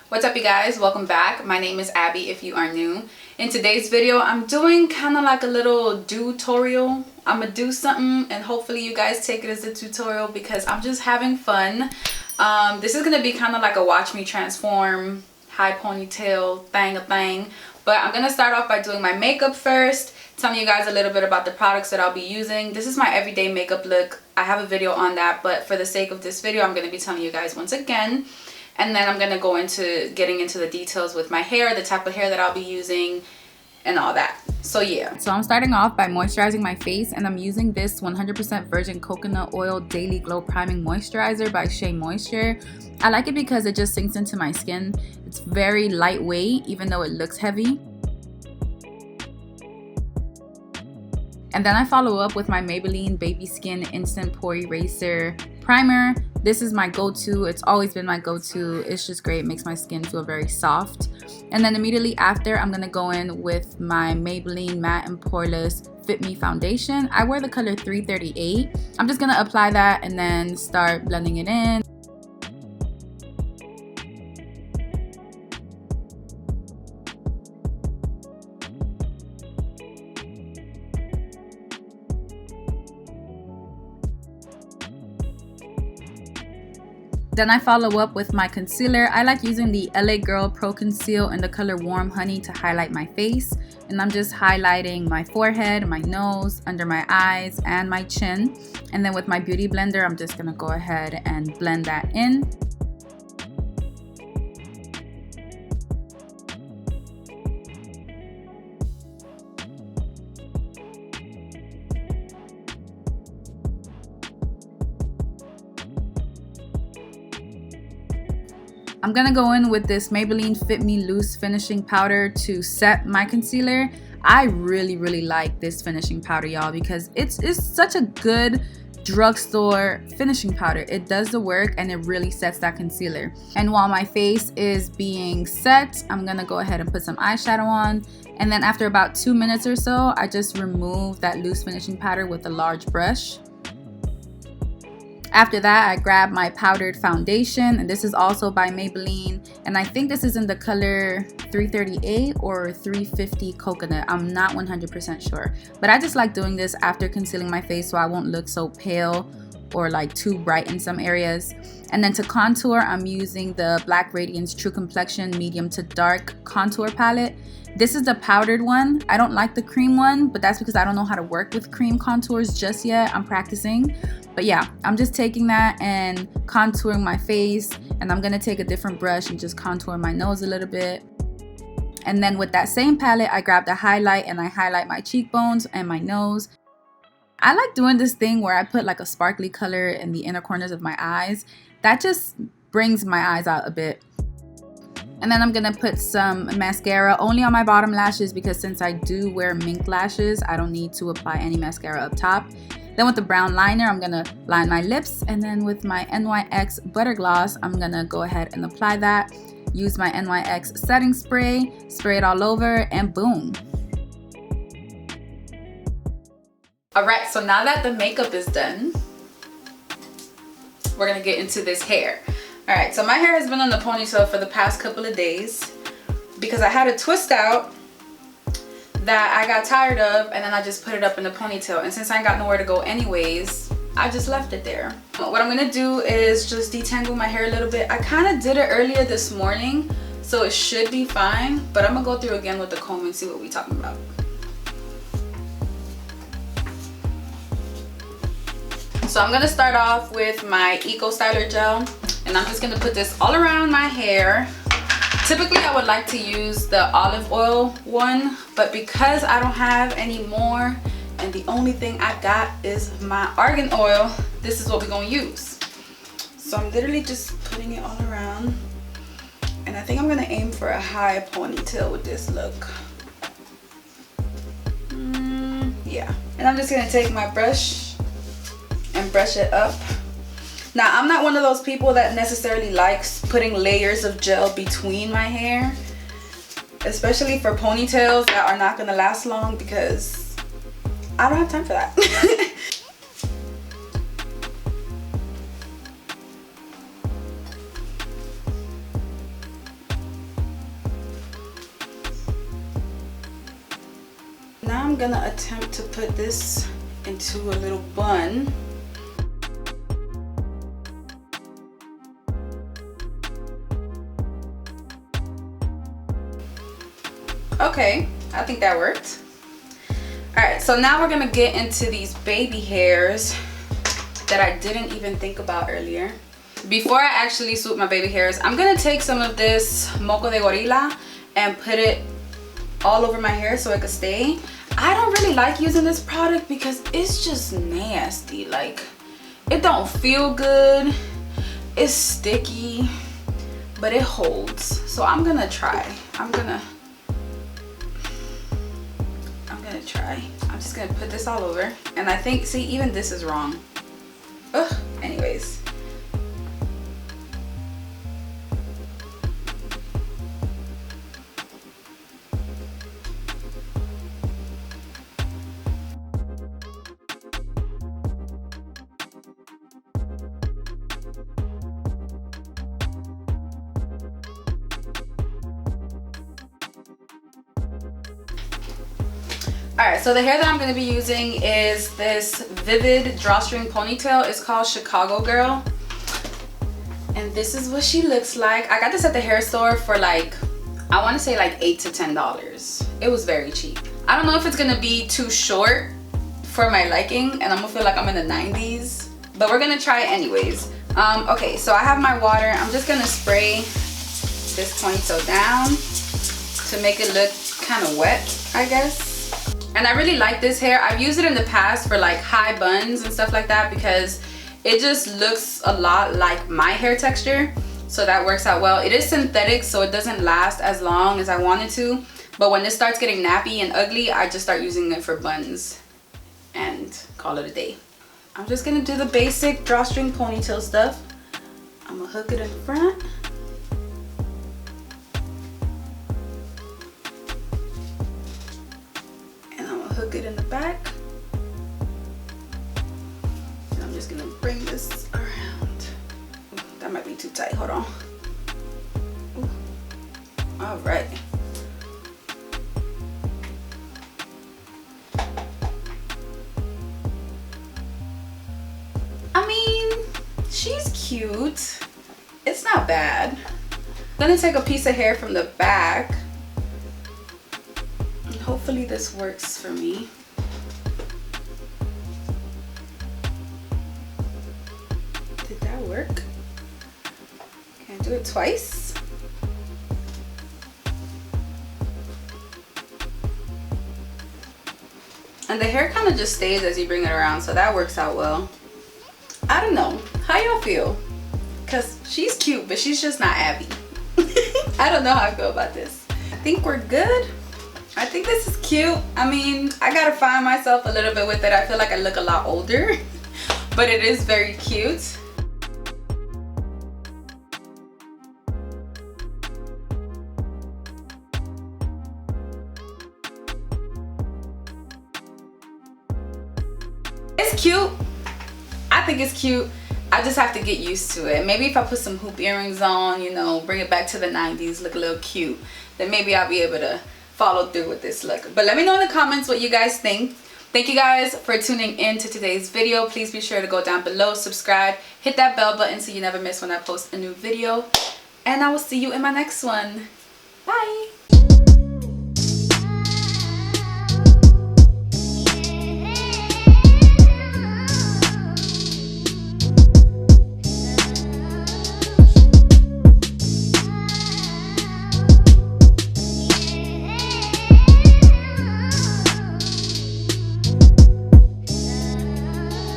What's up, you guys? Welcome back. My name is Abby if you are new. In today's video, I'm doing kind of like a little tutorial. I'm gonna do something and hopefully you guys take it as a tutorial because I'm just having fun. This is gonna be kind of like a watch me transform high ponytail thing. But I'm gonna start off by doing my makeup first, telling you guys a little bit about the products that I'll be using. This is my everyday makeup look. I have a video on that, but for the sake of this video, I'm gonna be telling you guys once again. And then I'm going to go into getting into the details with my hair, the type of hair that I'll be using, and all that. So yeah. So I'm starting off by moisturizing my face, and I'm using this 100% virgin coconut oil daily glow priming moisturizer by Shea Moisture. I like it because it just sinks into my skin. It's very lightweight even though it looks heavy. And then I follow up with my Maybelline Baby Skin Instant Pore Eraser Primer. This is my go-to. It's always been my go-to. It's just great. It makes my skin feel very soft. And then immediately after, I'm going to go in with my Maybelline Matte and Poreless Fit Me Foundation. I wear the color 338. I'm just going to apply that and then start blending it in. Then I follow up with my concealer. I like using the LA Girl Pro Conceal in the color Warm Honey to highlight my face. And I'm just highlighting my forehead, my nose, under my eyes, and my chin. And then with my Beauty Blender, I'm just gonna go ahead and blend that in. I'm gonna go in with this Maybelline Fit Me Loose Finishing Powder to set my concealer. I really like this finishing powder, y'all, because it's such a good drugstore finishing powder. It does the work and it really sets that concealer. And while my face is being set, I'm gonna go ahead and put some eyeshadow on. And then after about 2 minutes or so, I just remove that loose finishing powder with a large brush. After that, I grab my powdered foundation, and this is also by Maybelline, and I think this is in the color 338 or 350 coconut. I'm not 100% sure, but I just like doing this after concealing my face so I won't look so pale or like too bright in some areas. And then to contour, I'm using the Black Radiance True Complexion Medium to Dark Contour Palette. This is the powdered one. I don't like the cream one, but that's because I don't know how to work with cream contours just yet. I'm practicing. But yeah, I'm just taking that and contouring my face, and I'm gonna take a different brush and just contour my nose a little bit. And then with that same palette, I grab the highlight and I highlight my cheekbones and my nose. I like doing this thing where I put like a sparkly color in the inner corners of my eyes. That just brings my eyes out a bit. And then I'm gonna put some mascara only on my bottom lashes because since I do wear mink lashes, I don't need to apply any mascara up top. Then with the brown liner, I'm gonna line my lips, and then with my NYX Butter Gloss, I'm gonna go ahead and apply that. Use my NYX setting spray, spray it all over, and boom. Alright, so now that the makeup is done, we're gonna get into this hair. Alright, so my hair has been on the ponytail for the past couple of days because I had a twist out that I got tired of, and then I just put it up in the ponytail, and since I ain't got nowhere to go anyways, I just left it there. What I'm gonna do is just detangle my hair a little bit. I kind of did it earlier this morning, so it should be fine, but I'm gonna go through again with the comb and see what we're talking about. So I'm gonna start off with my Eco Styler Gel, and I'm just gonna put this all around my hair. Typically, I would like to use the olive oil one, but because I don't have any more and the only thing I got is my argan oil, this is what we're gonna use. So I'm literally just putting it all around, and I think I'm gonna aim for a high ponytail with this look. Yeah, and I'm just gonna take my brush and brush it up. Now, I'm not one of those people that necessarily likes putting layers of gel between my hair, especially for ponytails that are not gonna last long, because I don't have time for that. I'm gonna attempt to put this into a little bun. Okay, I think that worked. All right, so now we're gonna get into these baby hairs that I didn't even think about earlier. Before I actually swoop my baby hairs, I'm gonna take some of this Moco de Gorilla and put it all over my hair so it could stay. I don't really like using this product because it's just nasty. Like, it don't feel good, it's sticky, but it holds. So I'm gonna try. I'm gonna try. I'm just gonna put this all over. And I think, see, even this is wrong. Ugh, anyways. Alright, so the hair that I'm going to be using is this Vivid Drawstring Ponytail. It's called Chicago Girl. And this is what she looks like. I got this at the hair store for like, I want to say like $8 to $10. It was very cheap. I don't know if it's going to be too short for my liking and I'm going to feel like I'm in the 90s. But we're going to try it anyways. Okay, so I have my water. I'm just going to spray this ponytail down to make it look kind of wet, I guess. And I really like this hair. I've used it in the past for like high buns and stuff like that because it just looks a lot like my hair texture. So that works out well. It is synthetic, so it doesn't last as long as I want it to. But when it starts getting nappy and ugly, I just start using it for buns and call it a day. I'm just gonna do the basic drawstring ponytail stuff. I'm gonna hook it in front. Hook it in the back. And I'm just gonna bring this around. Ooh, that might be too tight, hold on. Ooh. All right. I mean, she's cute. It's not bad. I'm gonna take a piece of hair from the back. Hopefully this works for me. Did that work? Can I do it twice? And the hair kind of just stays as you bring it around, so that works out well. I don't know. How y'all feel? Because she's cute, but she's just not Abby. I don't know how I feel about this. I think we're good. I think this is cute. I mean, I gotta find myself a little bit with it. I feel like I look a lot older, but it is very cute. It's cute. I think it's cute. I just have to get used to it. Maybe if I put some hoop earrings on, you know, bring it back to the 90s, look a little cute, then maybe I'll be able to follow through with this look. But let me know in the comments what you guys think. Thank you guys for tuning in to today's video. Please be sure to go down below, subscribe, hit that bell button so you never miss when I post a new video. And I will see you in my next one. Bye.